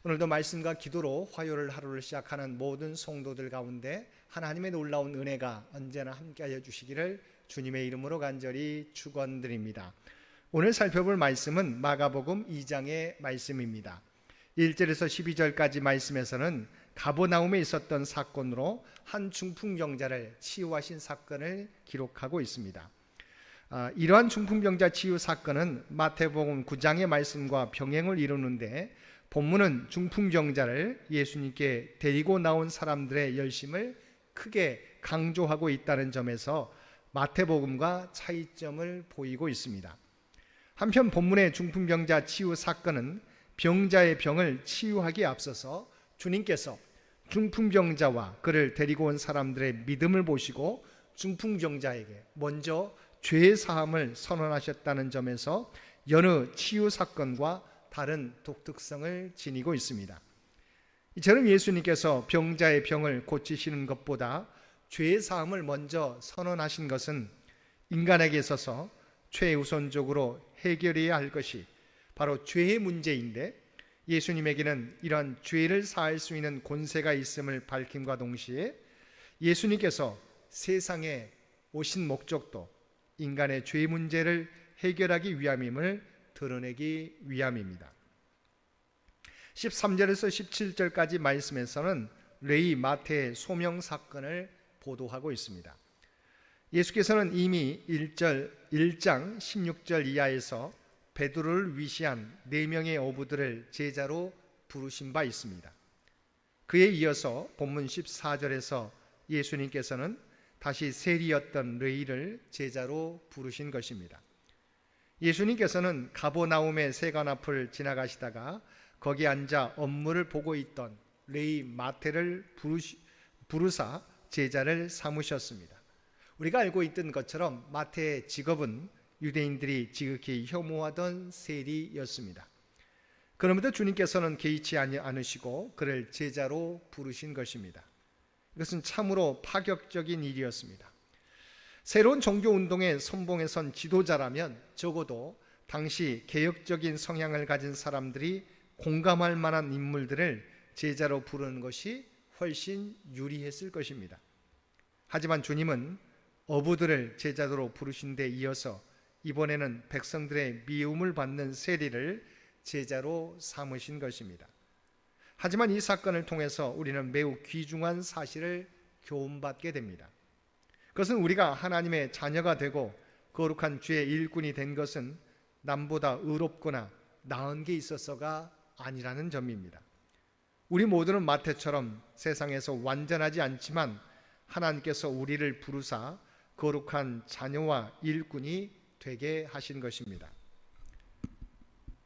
오늘도 말씀과 기도로 화요일 하루를 시작하는 모든 성도들 가운데 하나님의 놀라운 은혜가 언제나 함께하여 주시기를 주님의 이름으로 간절히 축원드립니다. 오늘 살펴볼 말씀은 마가복음 2장의 말씀입니다. 1절에서 12절까지 말씀에서는 가버나움에 있었던 사건으로 한 중풍병자를 치유하신 사건을 기록하고 있습니다. 이러한 중풍병자 치유 사건은 마태복음 9장의 말씀과 병행을 이루는데, 본문은 중풍병자를 예수님께 데리고 나온 사람들의 열심을 크게 강조하고 있다는 점에서 마태복음과 차이점을 보이고 있습니다. 한편 본문의 중풍병자 치유 사건은 병자의 병을 치유하기에 앞서서 주님께서 중풍병자와 그를 데리고 온 사람들의 믿음을 보시고 중풍병자에게 먼저 죄 사함을 선언하셨다는 점에서 여느 치유 사건과 다른 독특성을 지니고 있습니다. 이처럼 예수님께서 병자의 병을 고치시는 것보다 죄 사함을 먼저 선언하신 것은 인간에게 있어서 최우선적으로 해결해야 할 것이 바로 죄의 문제인데, 예수님에게는 이러한 죄를 사할 수 있는 권세가 있음을 밝힘과 동시에 예수님께서 세상에 오신 목적도 인간의 죄 문제를 해결하기 위함임을 드러내기 위함입니다. 13절에서 17절까지 말씀에서는 레위 마태의 소명 사건을 보도하고 있습니다. 예수께서는 이미 1장 16절 이하에서 베드로를 위시한 4명의 어부들을 제자로 부르신 바 있습니다. 그에 이어서 본문 14절에서 예수님께서는 다시 세리였던 레위를 제자로 부르신 것입니다. 예수님께서는 가버나움의 세관 앞을 지나가시다가 거기 앉아 업무를 보고 있던 레위 마태를 부르사 제자를 삼으셨습니다. 우리가 알고 있던 것처럼 마태의 직업은 유대인들이 지극히 혐오하던 세리였습니다. 그럼에도 주님께서는 개의치 않으시고 그를 제자로 부르신 것입니다. 이것은 참으로 파격적인 일이었습니다. 새로운 종교운동에 선봉에 선 지도자라면 적어도 당시 개혁적인 성향을 가진 사람들이 공감할 만한 인물들을 제자로 부르는 것이 훨씬 유리했을 것입니다. 하지만 주님은 어부들을 제자로 부르신 데 이어서 이번에는 백성들의 미움을 받는 세리를 제자로 삼으신 것입니다. 하지만 이 사건을 통해서 우리는 매우 귀중한 사실을 교훈받게 됩니다. 그것은 우리가 하나님의 자녀가 되고 거룩한 주의 일꾼이 된 것은 남보다 의롭거나 나은 게 있어서가 아니라는 점입니다. 우리 모두는 마태처럼 세상에서 완전하지 않지만 하나님께서 우리를 부르사 거룩한 자녀와 일꾼이 되게 하신 것입니다.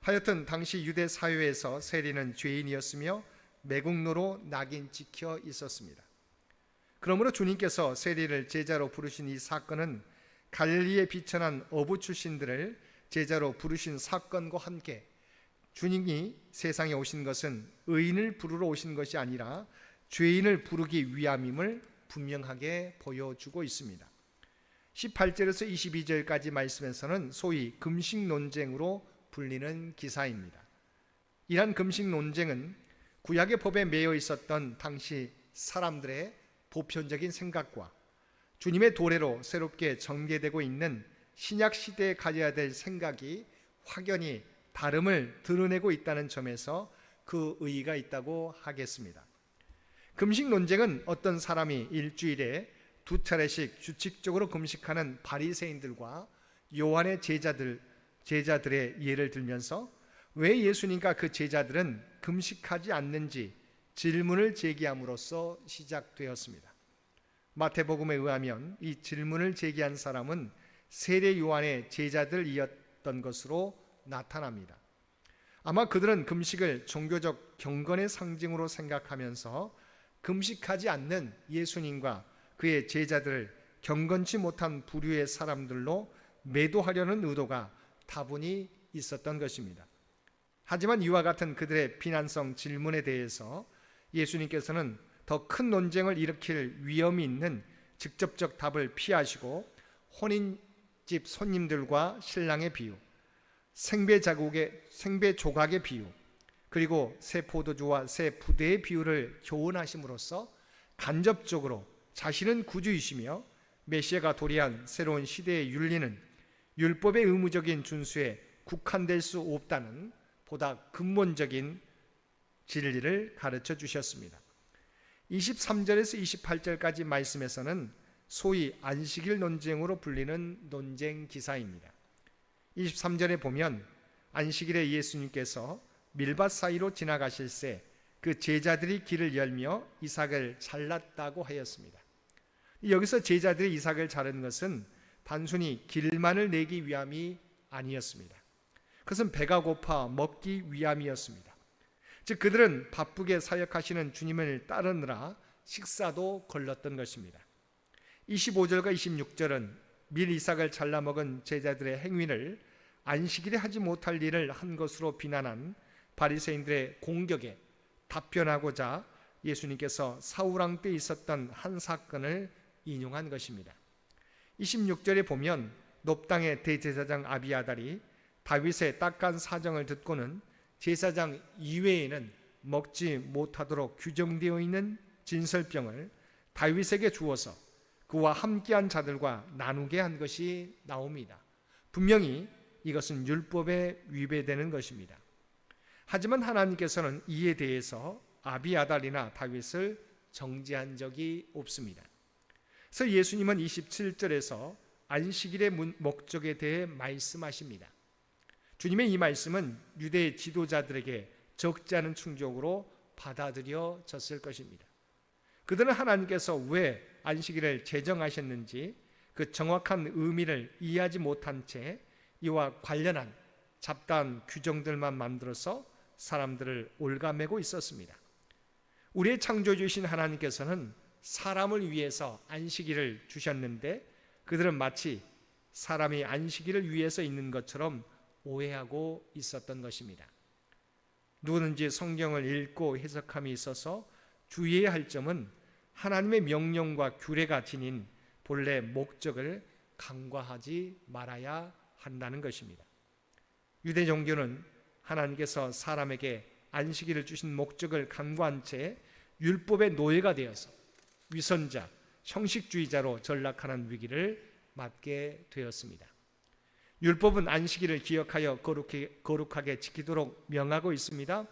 하여튼 당시 유대 사회에서 세리는 죄인이었으며 매국노로 낙인 찍혀 있었습니다. 그러므로 주님께서 세리를 제자로 부르신 이 사건은 갈릴리에 비천한 어부 출신들을 제자로 부르신 사건과 함께 주님이 세상에 오신 것은 의인을 부르러 오신 것이 아니라 죄인을 부르기 위함임을 분명하게 보여주고 있습니다. 18절에서 22절까지 말씀에서는 소위 금식 논쟁으로 불리는 기사입니다. 이러한 금식 논쟁은 구약의 법에 매여 있었던 당시 사람들의 보편적인 생각과 주님의 도래로 새롭게 전개되고 있는 신약 시대에 가져야 될 생각이 확연히 다름을 드러내고 있다는 점에서 그 의의가 있다고 하겠습니다. 금식 논쟁은 어떤 사람이 일주일에 2차례씩 규칙적으로 금식하는 바리새인들과 요한의 제자들의 예를 들면서 왜 예수님과 그 제자들은 금식하지 않는지 질문을 제기함으로써 시작되었습니다. 마태복음에 의하면 이 질문을 제기한 사람은 세례 요한의 제자들이었던 것으로 나타납니다. 아마 그들은 금식을 종교적 경건의 상징으로 생각하면서 금식하지 않는 예수님과 그의 제자들을 경건치 못한 부류의 사람들로 매도하려는 의도가 다분히 있었던 것입니다. 하지만 이와 같은 그들의 비난성 질문에 대해서 예수님께서는 더 큰 논쟁을 일으킬 위험이 있는 직접적 답을 피하시고 혼인집 손님들과 신랑의 비유, 생배 조각의 비유, 그리고 새 포도주와 새 부대의 비유를 교훈하심으로써 간접적으로 자신은 구주이시며 메시아가 도래한 새로운 시대의 윤리는 율법의 의무적인 준수에 국한될 수 없다는 보다 근본적인 진리를 가르쳐 주셨습니다. 23절에서 28절까지 말씀에서는 소위 안식일 논쟁으로 불리는 논쟁 기사입니다. 23절에 보면 안식일에 예수님께서 밀밭 사이로 지나가실새 그 제자들이 길을 열며 이삭을 잘랐다고 하였습니다. 여기서 제자들이 이삭을 자른 것은 단순히 길만을 내기 위함이 아니었습니다. 그것은 배가 고파 먹기 위함이었습니다. 즉 그들은 바쁘게 사역하시는 주님을 따르느라 식사도 걸렀던 것입니다. 25절과 26절은 밀 이삭을 잘라 먹은 제자들의 행위를 안식일에 하지 못할 일을 한 것으로 비난한 바리새인들의 공격에 답변하고자 예수님께서 사울왕 때 있었던 한 사건을 인용한 것입니다. 26절에 보면 높당의 대제사장 아비아달이 다윗의 딱한 사정을 듣고는 제사장 이외에는 먹지 못하도록 규정되어 있는 진설병을 다윗에게 주어서 그와 함께한 자들과 나누게 한 것이 나옵니다. 분명히 이것은 율법에 위배되는 것입니다. 하지만 하나님께서는 이에 대해서 아비아달이나 다윗을 정죄한 적이 없습니다. 그래서 예수님은 27절에서 안식일의 목적에 대해 말씀하십니다. 주님의 이 말씀은 유대 지도자들에게 적지 않은 충격으로 받아들여졌을 것입니다. 그들은 하나님께서 왜 안식일을 제정하셨는지 그 정확한 의미를 이해하지 못한 채 이와 관련한 잡다한 규정들만 만들어서 사람들을 올가매고 있었습니다. 우리의 창조주이신 하나님께서는 사람을 위해서 안식일을 주셨는데 그들은 마치 사람이 안식일을 위해서 있는 것처럼 오해하고 있었던 것입니다. 누구든지 성경을 읽고 해석함에 있어서 주의해야 할 점은 하나님의 명령과 규례가 지닌 본래 목적을 간과하지 말아야 한다는 것입니다. 유대 종교는 하나님께서 사람에게 안식일을 주신 목적을 간과한 채 율법의 노예가 되어서 위선자, 형식주의자로 전락하는 위기를 맞게 되었습니다. 율법은 안식일을 기억하여 거룩하게 지키도록 명하고 있습니다.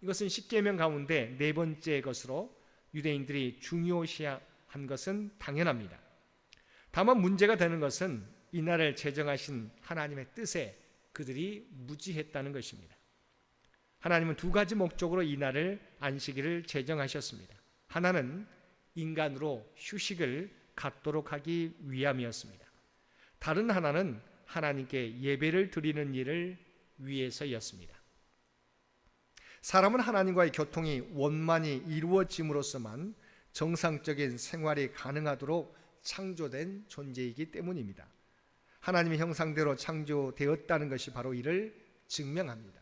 이것은 십계명 가운데 네 번째 것으로 유대인들이 중요시한 것은 당연합니다. 다만 문제가 되는 것은 이날을 제정하신 하나님의 뜻에 그들이 무지했다는 것입니다. 하나님은 두 가지 목적으로 이날을 안식일을 제정하셨습니다. 하나는 인간으로 휴식을 갖도록 하기 위함이었습니다. 다른 하나는 하나님께 예배를 드리는 일을 위해서였습니다. 사람은 하나님과의 교통이 원만히 이루어짐으로써만 정상적인 생활이 가능하도록 창조된 존재이기 때문입니다. 하나님의 형상대로 창조되었다는 것이 바로 이를 증명합니다.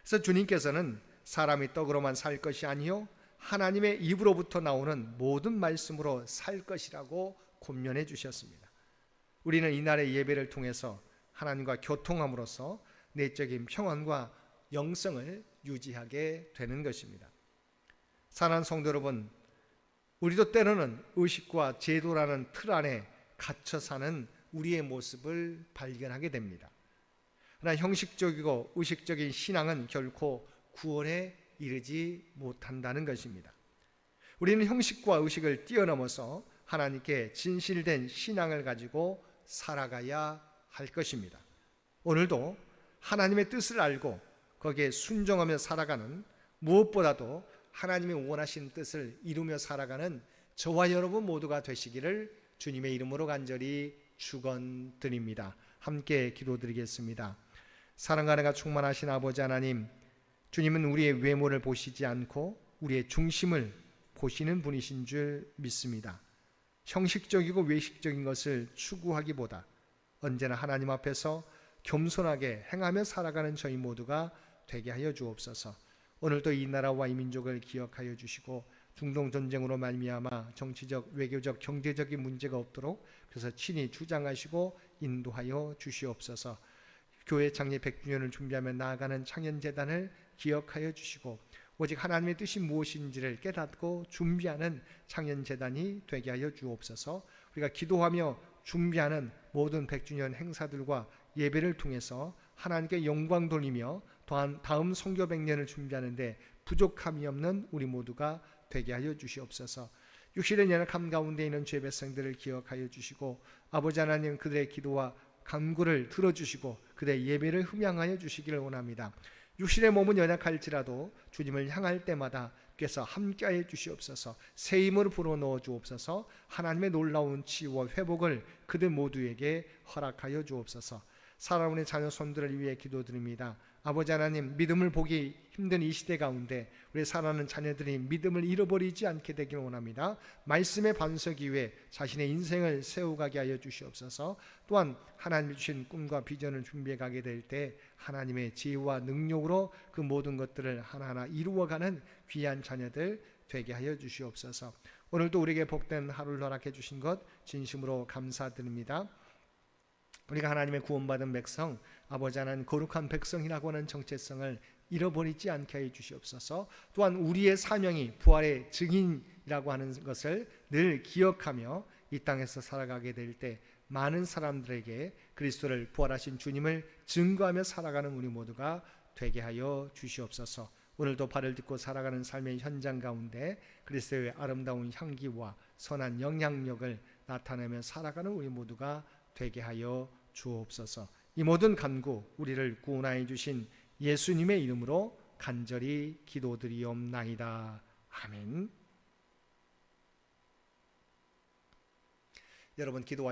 그래서 주님께서는 사람이 떡으로만 살 것이 아니요 하나님의 입으로부터 나오는 모든 말씀으로 살 것이라고 권면해 주셨습니다. 우리는 이날의 예배를 통해서 하나님과 교통함으로써 내적인 평안과 영성을 유지하게 되는 것입니다. 사랑하는 성도 여러분, 우리도 때로는 의식과 제도라는 틀 안에 갇혀 사는 우리의 모습을 발견하게 됩니다. 그러나 형식적이고 의식적인 신앙은 결코 구원에 이르지 못한다는 것입니다. 우리는 형식과 의식을 뛰어넘어서 하나님께 진실된 신앙을 가지고 살아가야 할 것입니다. 오늘도 하나님의 뜻을 알고 거기에 순종하며 살아가는, 무엇보다도 하나님의 원하신 뜻을 이루며 살아가는 저와 여러분 모두가 되시기를 주님의 이름으로 간절히 축원드립니다. 함께 기도드리겠습니다. 사랑과 은혜가 충만하신 아버지 하나님, 주님은 우리의 외모를 보시지 않고 우리의 중심을 보시는 분이신 줄 믿습니다. 형식적이고 외식적인 것을 추구하기보다 언제나 하나님 앞에서 겸손하게 행하며 살아가는 저희 모두가 되게 하여 주옵소서. 오늘도 이 나라와 이 민족을 기억하여 주시고 중동 전쟁으로 말미암아 정치적, 외교적, 경제적인 문제가 없도록 그래서 친히 주장하시고 인도하여 주시옵소서. 교회 창립 100주년을 준비하며 나아가는 창현재단을 기억하여 주시고 오직 하나님의 뜻이 무엇인지를 깨닫고 준비하는 창년재단이 되게 하여 주옵소서. 우리가 기도하며 준비하는 모든 100주년 행사들과 예배를 통해서 하나님께 영광 돌리며 또한 다음 선교 100년을 준비하는데 부족함이 없는 우리 모두가 되게 하여 주시옵소서. 육신의 연약함 가운데 있는 죄 백성들을 기억하여 주시고 아버지 하나님 그들의 기도와 간구를 들어주시고 그들의 예배를 흠양하여 주시기를 원합니다. 육신의 몸은 연약할지라도 주님을 향할 때마다 께서 함께하여 주시옵소서. 새 힘을 불어넣어 주옵소서. 하나님의 놀라운 치유와 회복을 그들 모두에게 허락하여 주옵소서. 사랑하는 자녀 손들을 위해 기도드립니다. 아버지 하나님, 믿음을 보기 힘든 이 시대 가운데 우리 사랑하는 자녀들이 믿음을 잃어버리지 않게 되기를 원합니다. 말씀의 반석 위에 자신의 인생을 세워가게 하여 주시옵소서. 또한 하나님이 주신 꿈과 비전을 준비해 가게 될 때 하나님의 지혜와 능력으로 그 모든 것들을 하나하나 이루어가는 귀한 자녀들 되게 하여 주시옵소서. 오늘도 우리에게 복된 하루를 허락해 주신 것 진심으로 감사드립니다. 우리가 하나님의 구원받은 백성, 아버지 하나님 거룩한 백성이라고 하는 정체성을 잃어버리지 않게 해 주시옵소서. 또한 우리의 사명이 부활의 증인이라고 하는 것을 늘 기억하며 이 땅에서 살아가게 될 때 많은 사람들에게 그리스도를 부활하신 주님을 증거하며 살아가는 우리 모두가 되게 하여 주시옵소서. 오늘도 발을 딛고 살아가는 삶의 현장 가운데 그리스도의 아름다운 향기와 선한 영향력을 나타내며 살아가는 우리 모두가 되게 하여 주옵소서. 이 모든 간구 우리를 구원하여 주신 예수님의 이름으로 간절히 기도드리옵나이다. 아멘. 여러분 기도하시기